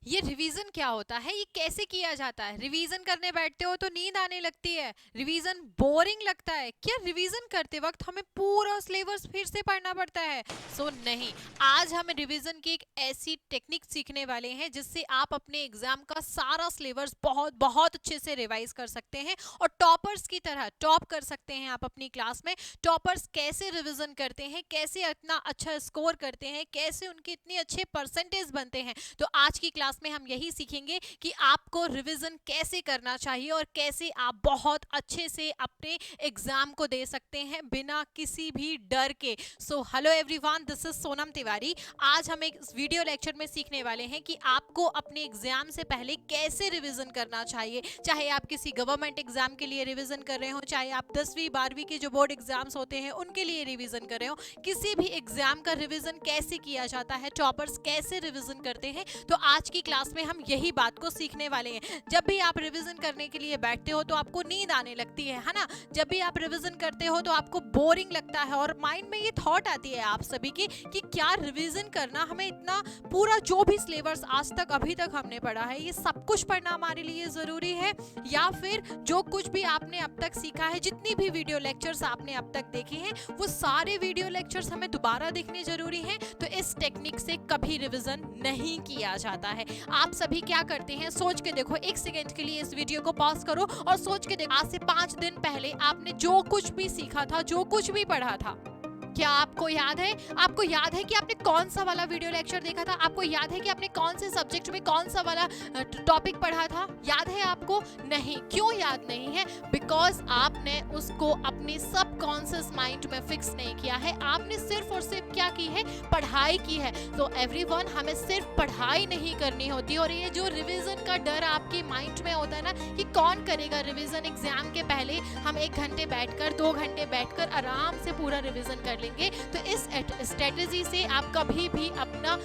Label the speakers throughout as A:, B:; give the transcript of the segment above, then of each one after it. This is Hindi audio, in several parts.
A: ये रिवीजन क्या होता है, ये कैसे किया जाता है? रिवीजन करने बैठते हो तो नींद आने लगती है, रिवीजन बोरिंग लगता है क्या? रिवीजन करते वक्त हमें पूरा सिलेबस फिर से पढ़ना पड़ता है? नहीं, आज हम रिवीजन की एक ऐसी टेक्निक सीखने वाले हैं जिससे आप अपने एग्जाम का सारा सिलेबस बहुत बहुत अच्छे से रिवाइज कर सकते हैं और टॉपर्स की तरह टॉप कर सकते हैं आप अपनी क्लास में। टॉपर्स कैसे रिवीजन करते हैं, कैसे इतना अच्छा स्कोर करते हैं, कैसे उनके इतने अच्छे परसेंटेज बनते हैं, तो आज की क्लास में हम यही सीखेंगे कि आपको रिवीजन कैसे करना चाहिए और कैसे आप बहुत अच्छे से अपने एग्जाम को दे सकते हैं बिना किसी भी डर के। Hello everyone, this is Sonam Tiwari. आज हम एक वीडियो लेक्चर में सीखने वाले हैं कि आपको अपने एग्जाम से पहले कैसे रिवीजन करना चाहिए। चाहे आप किसी गवर्नमेंट एग्जाम के लिए रिवीजन कर रहे हो, चाहे आप 10वीं 12वीं के जो बोर्ड एग्जाम्स होते हैं उनके लिए रिवीजन कर रहे हो, किसी भी एग्जाम का रिवीजन कैसे किया जाता है, टॉपर्स कैसे रिवीजन करते हैं, तो आज की क्लास में हम यही बात को सीखने वाले हैं। जब भी आप रिवीजन करने के लिए बैठते हो तो आपको नींद आने लगती है ना? जब भी आप रिवीजन करते हो तो आपको बोरिंग लगता है और माइंड में ये थॉट आती है आप सभी की कि क्या रिवीजन करना, हमें इतना पूरा जो भी सिलेबस आज तक अभी तक हमने पढ़ा है ये सब कुछ पढ़ना हमारे लिए जरूरी है, या फिर जो कुछ भी आपने अब तक सीखा है, जितनी भी वीडियो लेक्चर्स आपने अब तक देखे हैं वो सारे वीडियो लेक्चर्स हमें दोबारा देखने जरूरी हैं? तो इस टेक्निक से कभी रिवीजन नहीं किया जाता है। आप सभी क्या करते हैं, सोच के देखो, एक सेकेंड के लिए इस वीडियो को पॉज करो और सोच के देखो, आज से 5 दिन पहले आपने जो कुछ भी सीखा था, जो कुछ भी पढ़ा था, क्या आपको याद है? आपको याद है कि आपने कौन सा वाला वीडियो लेक्चर देखा था? आपको याद है कि आपने कौन से सब्जेक्ट में कौन सा वाला टॉपिक पढ़ा था? याद है आपको? नहीं। क्यों याद नहीं है? बिकॉज आपने उसको अपने सबकॉन्शियस माइंड में फिक्स नहीं किया है। आपने सिर्फ और सिर्फ क्या की है? पढ़ाई की है। तो एवरीवन, हमें सिर्फ पढ़ाई नहीं करनी होती, और ये जो रिवीजन का डर आपके माइंड में होता है ना कि कौन करेगा रिवीजन एग्जाम के पहले, हम 1 घंटे बैठकर 2 घंटे बैठकर आराम से पूरा रिवीजन कर लेंगे, तो इस स्ट्रेटेजी से आप कभी भी अपना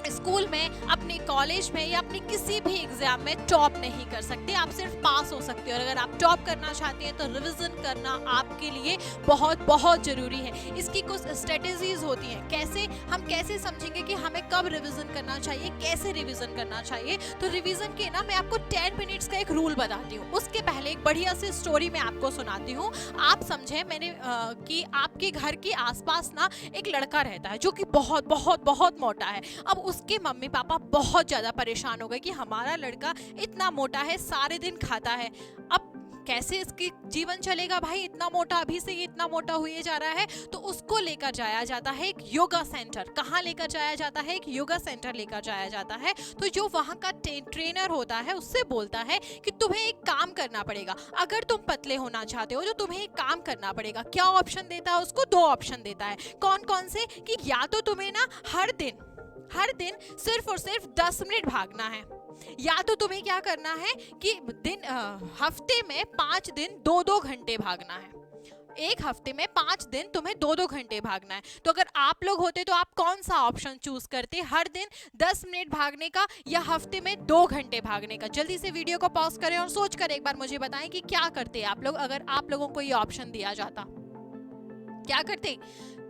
A: स्कूल में, अपने कॉलेज में या अपने किसी भी एग्जाम में टॉप नहीं कर सकते। आप सिर्फ पास हो सकते हो, और अगर आप टॉप करना चाहते हैं तो रिवीजन करना आपके लिए बहुत बहुत जरूरी है। इसकी कुछ स्ट्रेटेजीज होती हैं। कैसे, हम कैसे समझेंगे कि हमें कब रिवीजन करना चाहिए, कैसे रिवीजन करना चाहिए? तो रिवीजन के ना मैं आपको 10 मिनट्स का एक रूल बताती हूँ। उसके पहले एक बढ़िया सी स्टोरी मैं आपको सुनाती हूँ। आप समझे मैंने कि आपके घर के आसपास ना एक लड़का रहता है जो कि बहुत बहुत बहुत मोटा है। अब उसके मम्मी पापा बहुत ज्यादा परेशान हो गए कि हमारा लड़का इतना मोटा है, सारे दिन खाता है, अब कैसे इसकी जीवन चलेगा भाई, इतना मोटा, अभी से ये इतना मोटा हुए जा रहा है। तो उसको लेकर जाया जाता है एक योगा सेंटर। कहाँ लेकर जाया जाता है? एक योगा सेंटर लेकर जाया जाता है। तो जो वहाँ का ट्रेनर होता है उससे बोलता है कि तुम्हें एक काम करना पड़ेगा, अगर तुम पतले होना चाहते हो तो तुम्हें एक काम करना पड़ेगा। क्या ऑप्शन देता है उसको? 2 ऑप्शन देता है। कौन कौन से? कि या तो तुम्हें ना हर दिन सिर्फ और सिर्फ 10 मिनट भागना है, या तो तुम्हें क्या करना है कि हफ्ते में 5 दिन 2-2 घंटे भागना है। एक हफ्ते में 5 दिन तुम्हें 2-2 घंटे भागना है। तो अगर आप लोग होते तो आप कौन सा ऑप्शन चूज करते? हर दिन 10 मिनट भागने का या हफ्ते में 2 घंटे भागने का? जल्दी से वीडियो को पॉज करें और सोच कर एक बार मुझे बताएं कि क्या करते आप लोग अगर आप लोगों को ये ऑप्शन दिया जाता। क्या करते?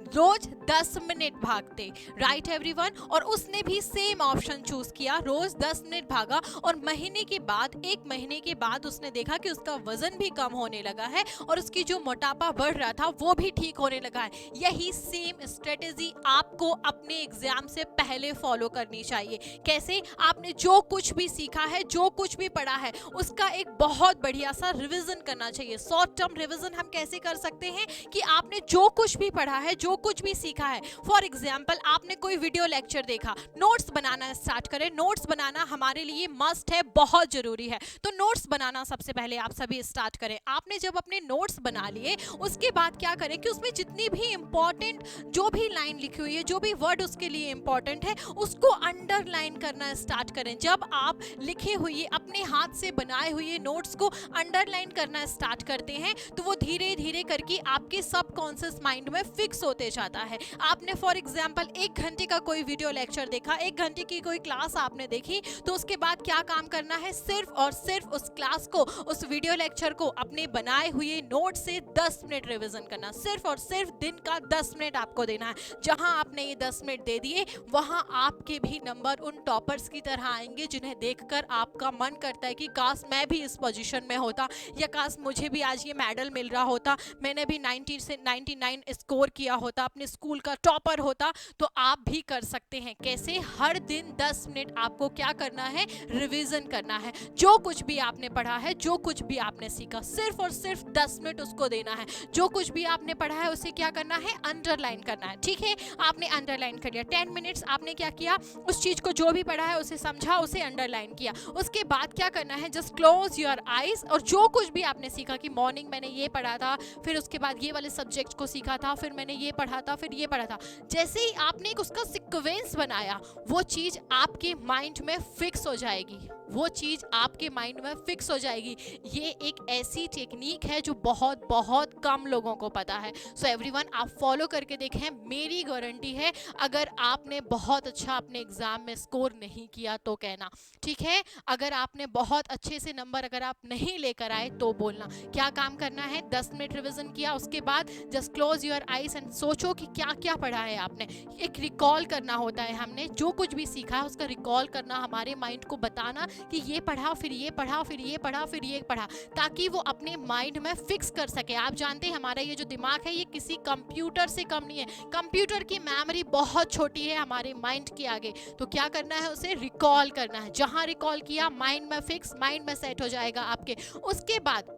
A: रोज 10 मिनट भागते, राइट एवरीवन। और उसने भी सेम ऑप्शन चूज किया, रोज 10 मिनट भागा, और महीने के बाद, 1 महीने के बाद उसने देखा कि उसका वजन भी कम होने लगा है और उसकी जो मोटापा बढ़ रहा था वो भी ठीक होने लगा है। यही सेम स्ट्रेटेजी आपको अपने एग्जाम से पहले फॉलो करनी चाहिए। कैसे? आपने जो कुछ भी सीखा है, जो कुछ भी पढ़ा है, उसका एक बहुत बढ़िया सा रिवीजन करना चाहिए। शॉर्ट टर्म रिवीजन हम कैसे कर सकते हैं? कि आपने जो कुछ भी पढ़ा है, जो कुछ भी सीखा है, फॉर एग्जाम्पल आपने कोई वीडियो लेक्चर देखा, नोट्स बनाना स्टार्ट करें। नोट्स बनाना हमारे लिए मस्ट है, बहुत जरूरी है। तो नोट्स बनाना सबसे पहले आप सभी स्टार्ट करें। आपने जब अपने नोट्स बना लिए, उसके बाद क्या करें कि उसमें जितनी भी इंपॉर्टेंट जो भी लाइन लिखी हुई है, जो भी वर्ड उसके लिए इंपॉर्टेंट है, उसको अंडरलाइन करना स्टार्ट करें। जब आप लिखे हुए अपने हाथ से बनाए हुए नोट्स को अंडरलाइन करना स्टार्ट करते हैं तो वो धीरे धीरे करके आपके सबकॉन्शियस माइंड में फिक्स होते होते जाता है। आपने फॉर एग्जाम्पल 1 घंटे का कोई वीडियो लेक्चर देखा, 1 घंटे की कोई क्लास आपने देखी, तो उसके बाद क्या काम करना है, सिर्फ और सिर्फ उस क्लास को, उस वीडियो लेक्चर को अपने बनाए हुए नोट से 10 मिनट रिवीजन करना, सिर्फ और सिर्फ दिन का 10 मिनट आपको देना है। जहां आपने ये 10 मिनट दे दिए, वहां आपके भी नंबर उन टॉपर्स की तरह आएंगे जिन्हें देखकर आपका मन करता है कि काश मैं भी इस पोजीशन में होता, या काश मुझे भी आज ये मेडल मिल रहा होता, मैंने भी 90 से 99 स्कोर किया होता, अपने स्कूल का टॉपर होता। तो आप भी कर सकते हैं। कैसे? हर दिन 10 मिनट आपको क्या करना है, रिवीजन करना है। जो कुछ भी आपने पढ़ा है, जो कुछ भी आपने सीखा, सिर्फ और सिर्फ 10 मिनट उसको देना है। जो कुछ भी आपने पढ़ा है उसे क्या करना है, अंडरलाइन करना है। ठीक है, आपने अंडरलाइन कर लिया। 10 मिनट्स आपने क्या किया, उस चीज को जो भी पढ़ा है उसे समझा, उसे अंडरलाइन किया। उसके बाद क्या करना है, जस्ट क्लोज योर आईज, और जो कुछ भी आपने सीखा कि मॉर्निंग मैंने ये पढ़ा था, फिर उसके बाद ये वाले सब्जेक्ट को सीखा था, फिर मैंने ये पढ़ा था, फिर ये पढ़ा था, जैसे ही आपने एक उसका सीक्वेंस बनाया, वो चीज आपके माइंड में फिक्स हो जाएगी, वो चीज आपके माइंड में फिक्स हो जाएगी। ये एक ऐसी टेक्निक है जो बहुत बहुत कम लोगों को पता है। सो एवरीवन, आप फॉलो करके देखें, मेरी गारंटी है अगर आपने बहुत अच्छा अपने एग्जाम में स्कोर नहीं किया तो कहना, ठीक है। अगर आपने बहुत अच्छे से नंबर अगर आप नहीं लेकर आए तो बोलना। क्या काम करना है, 10 मिनट रिवीजन किया, उसके बाद just close your eyes and सोचो कि क्या क्या पढ़ा है आपने। एक रिकॉल करना होता है, हमने जो कुछ भी सीखा है उसका रिकॉल करना, हमारे माइंड को बताना कि ये पढ़ा, फिर ये पढ़ा, फिर ये पढ़ा, फिर ये पढ़ा, ताकि वो अपने माइंड में फिक्स कर सके। आप जानते हैं हमारा ये जो दिमाग है ये किसी कंप्यूटर से कम नहीं है। कंप्यूटर की मेमोरी बहुत छोटी है हमारे माइंड के आगे। तो क्या करना है, उसे रिकॉल करना है। जहां रिकॉल किया, माइंड में फिक्स, माइंड में सेट हो जाएगा आपके। उसके बाद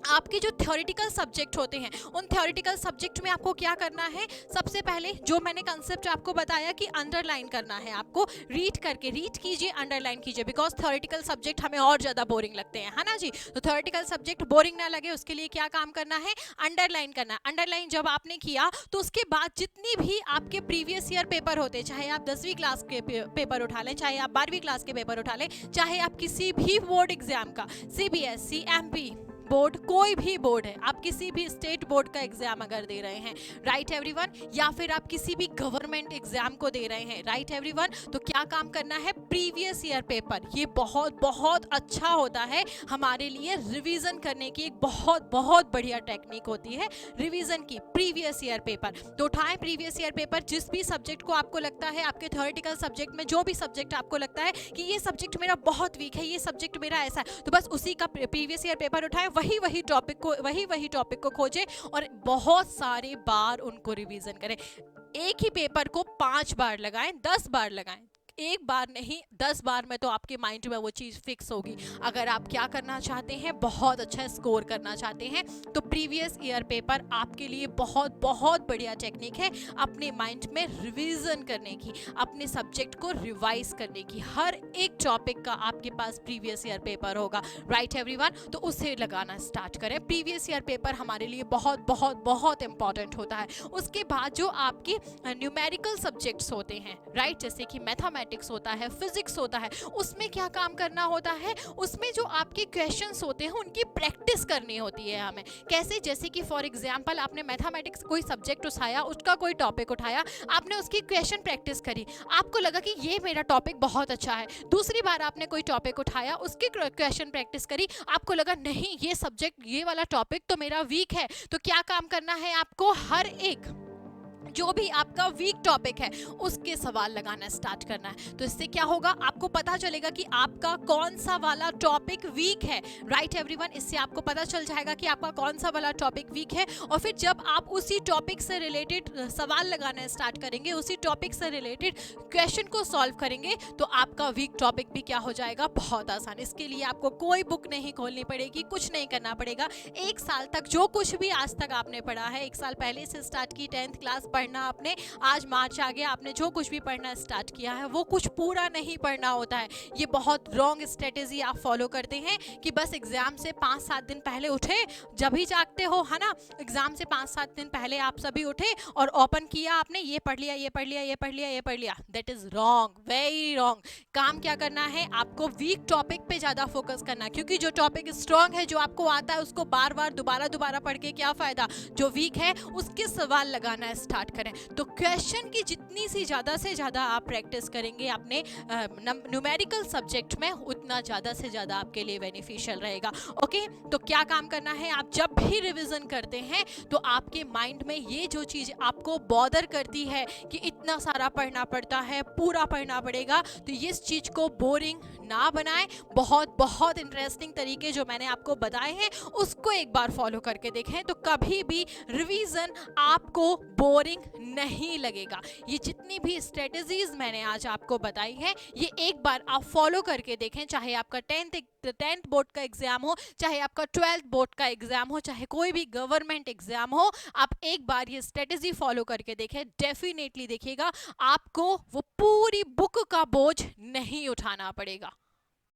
A: आपके जो थ्योरेटिकल सब्जेक्ट होते हैं, उन थ्योरेटिकल सब्जेक्ट में आपको क्या करना है, सबसे पहले जो मैंने कंसेप्ट आपको बताया कि अंडरलाइन करना है, आपको रीड करके, रीड कीजिए, अंडरलाइन कीजिए, बिकॉज थ्योरेटिकल सब्जेक्ट हमें और ज़्यादा बोरिंग लगते हैं, है ना जी। तो थ्योरेटिकल सब्जेक्ट बोरिंग ना लगे उसके लिए क्या काम करना है, अंडरलाइन करना। अंडरलाइन जब आपने किया तो उसके बाद जितनी भी आपके प्रीवियस ईयर पेपर होते, चाहे आप 10वीं क्लास के पेपर उठा लें, चाहे आप 12वीं क्लास के पेपर उठा लें, चाहे आप किसी भी बोर्ड एग्जाम का, CBSE, MP बोर्ड, कोई भी बोर्ड है, आप किसी भी स्टेट बोर्ड का एग्जाम अगर दे रहे हैं, राइट एवरीवन, या फिर आप किसी भी गवर्नमेंट एग्जाम को दे रहे हैं, राइट एवरीवन, तो क्या काम करना है, प्रीवियस ईयर पेपर, ये बहुत बहुत अच्छा होता है हमारे लिए। रिवीजन करने की एक बहुत बहुत बढ़िया टेक्निक होती है रिवीजन की, प्रीवियस ईयर पेपर। तो उठाएं प्रीवियस ईयर पेपर, जिस भी सब्जेक्ट को आपको लगता है, आपके थ्योरेटिकल सब्जेक्ट में जो भी सब्जेक्ट आपको लगता है कि ये सब्जेक्ट मेरा बहुत वीक है, ये सब्जेक्ट मेरा ऐसा है, तो बस उसी का प्रीवियस ईयर पेपर उठाएं, वही टॉपिक को खोजें और बहुत सारे बार उनको रिवीजन करें। एक ही पेपर को 5 बार लगाएं, 10 बार लगाएं, एक बार नहीं 10 बार में तो आपके माइंड में वो चीज़ फिक्स होगी। अगर आप क्या करना चाहते हैं, बहुत अच्छा स्कोर करना चाहते हैं, तो प्रीवियस ईयर पेपर आपके लिए बहुत बहुत बढ़िया टेक्निक है अपने माइंड में रिवीजन करने की, अपने सब्जेक्ट को रिवाइज करने की। हर एक टॉपिक का आपके पास प्रीवियस ईयर पेपर होगा, राइट एवरीवन, तो उसे लगाना स्टार्ट करें। प्रीवियस ईयर पेपर हमारे लिए बहुत बहुत बहुत इंपॉर्टेंट होता है। उसके बाद जो आपके न्यूमेरिकल सब्जेक्ट्स होते हैं, राइट, जैसे कि मैथमेटिक्स होता है, फिजिक्स होता है, उसमें क्या काम करना होता है, उसमें जो आपके क्वेश्चंस होते हैं उनकी प्रैक्टिस करनी होती है हमें। कैसे? जैसे कि फॉर एग्जांपल आपने मैथमेटिक्स कोई सब्जेक्ट उठाया, उसका कोई टॉपिक उठाया, आपने उसकी क्वेश्चन प्रैक्टिस करी, आपको लगा कि ये मेरा टॉपिक बहुत अच्छा है। दूसरी बार आपने कोई टॉपिक उठाया, उसकी क्वेश्चन प्रैक्टिस करी, आपको लगा नहीं ये सब्जेक्ट, ये वाला टॉपिक तो मेरा वीक है। तो क्या काम करना है आपको, हर एक जो भी आपका वीक टॉपिक है उसके सवाल लगाना स्टार्ट करना है। तो इससे क्या होगा, आपको पता चलेगा कि आपका कौन सा वाला टॉपिक वीक है, राइट एवरीवन। इससे आपको पता चल जाएगा कि आपका कौन सा वाला टॉपिक वीक है, और फिर जब आप उसी टॉपिक से रिलेटेड सवाल लगाना स्टार्ट करेंगे, उसी टॉपिक से रिलेटेड क्वेश्चन को सॉल्व करेंगे, तो आपका वीक टॉपिक भी क्या हो जाएगा, बहुत आसान। इसके लिए आपको कोई बुक नहीं खोलनी पड़ेगी, कुछ नहीं करना पड़ेगा। 1 साल तक जो कुछ भी आज तक आपने पढ़ा है, 1 साल पहले से स्टार्ट की 10th क्लास पढ़ना आपने, आज मार्च आ गया, आपने जो कुछ भी पढ़ना स्टार्ट किया है वो कुछ पूरा नहीं पढ़ना होता है। ये बहुत रॉन्ग स्ट्रेटेजी आप फॉलो करते हैं कि बस एग्जाम से 5-7 दिन पहले उठे, जब ही जागते हो, है ना, एग्जाम से 5-7 दिन पहले आप सभी उठे और ओपन किया, आपने ये पढ़ लिया, ये पढ़ लिया, ये पढ़ लिया, ये पढ़ लिया। That is wrong, very wrong. काम क्या करना है, आपको वीक टॉपिक पे ज्यादा फोकस करना है, क्योंकि जो टॉपिक स्ट्रॉन्ग है, जो आपको आता है, उसको बार बार दोबारा पढ़ के क्या फायदा। जो वीक है उसके सवाल लगाना स्टार्ट करें। तो क्वेश्चन की जितनी सी ज़्यादा से ज़्यादा आप प्रैक्टिस करेंगे अपने न्यूमेरिकल सब्जेक्ट में, उतना ज़्यादा से ज़्यादा आपके लिए बेनिफिशियल रहेगा। ओके, तो क्या काम करना है, आप जब भी रिवीजन करते हैं तो आपके माइंड में ये जो चीज़ आपको बॉदर करती है कि इतना सारा पढ़ना पड़ता है, पूरा पढ़ना पड़ेगा, तो इस चीज़ को बोरिंग ना बनाएं। बहुत बहुत इंटरेस्टिंग तरीके जो मैंने आपको बताए हैं उसको एक बार फॉलो करके देखें, तो कभी भी रिवीजन आपको बोरिंग नहीं लगेगा। ये जितनी भी स्ट्रेटजीज मैंने आज आपको बताई हैं, ये एक बार आप फॉलो करके देखें, चाहे आपका 10th बोर्ड का एग्जाम हो, चाहे आपका 12th बोर्ड का एग्जाम हो, चाहे कोई भी गवर्नमेंट एग्जाम हो, आप एक बार ये स्ट्रेटजी फॉलो करके देखें। डेफिनेटली देखिएगा आपको वो पूरी बुक का बोझ नहीं उठाना पड़ेगा।